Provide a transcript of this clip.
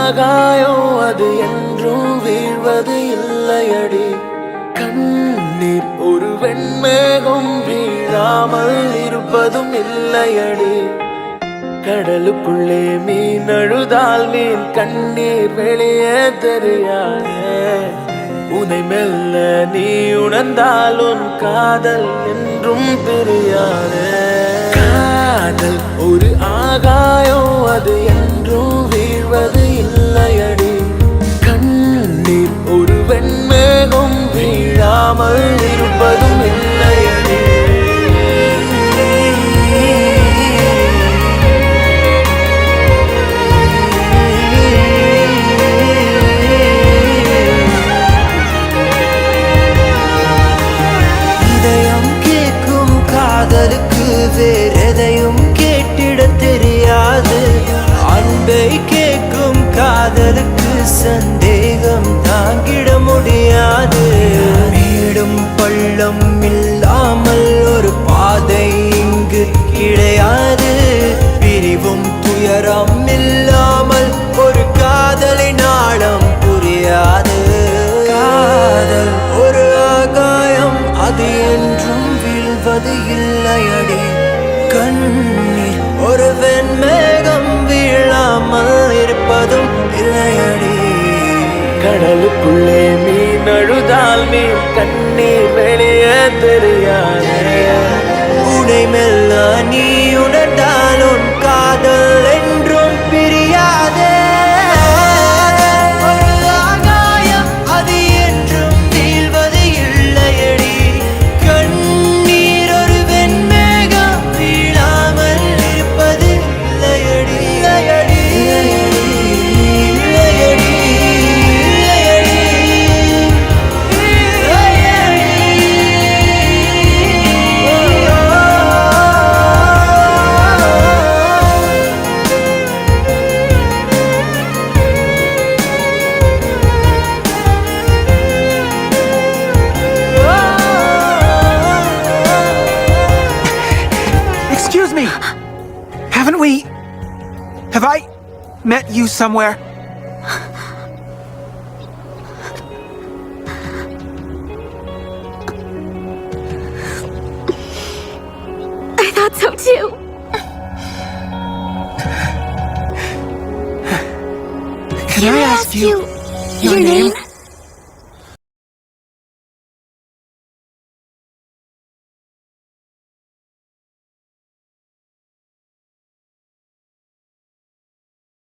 ஆகாயம் அது என்றும் வீழ்வது இல்லையடி. கண்ணீர் ஒரு வெண்மேகம் வீழாமல் இருப்பதும் இல்லையடி. கடலுக்குள்ளே மீன் அழுதால் மீன் கண்ணீர் வெளியே தெரியாது. உனை மெல்ல நீ உணர்ந்தால் உன் காதல் என்றும் பிரியாது. காதல் ஒரு ஆகாயம் அது என்றும் வீழ்வது இல்லையடி. கண்ணீர் ஒரு வெண்மேகம் வீழாமல் இருப்பதும் இல்லையடி. காதலுக்கு வேறெதையும் கேட்டிட தெரியாது. அன்பை கேட்கும் காதலுக்கு சந்தேகம் தாங்கிட முடியாது. மேடும் பள்ளம் இல்லாமல் ஒரு பாதை இங்கு கிடையாது. பிரிவும் துயரம் இல்லாமல் ஒரு காதலின் ஆழம் புரியாது. காதல் ஒரு ஆகாயம் அது என்றும் வீழ்வது இல்லையடி. கண்ணீர் ஒரு வெண்மேகம் வீழாமல் இருப்பதும் இல்லையடி. கடலுக்குள்ளே மீன் அழுதால் மீன் கண்ணீர் வெளியே தெரியாது. உனை மெல்ல நீ உணர்ந்தால் உன் காதல் என்றும் பிரியாதே. Have I met you somewhere? I thought so too. Can I ask you your name?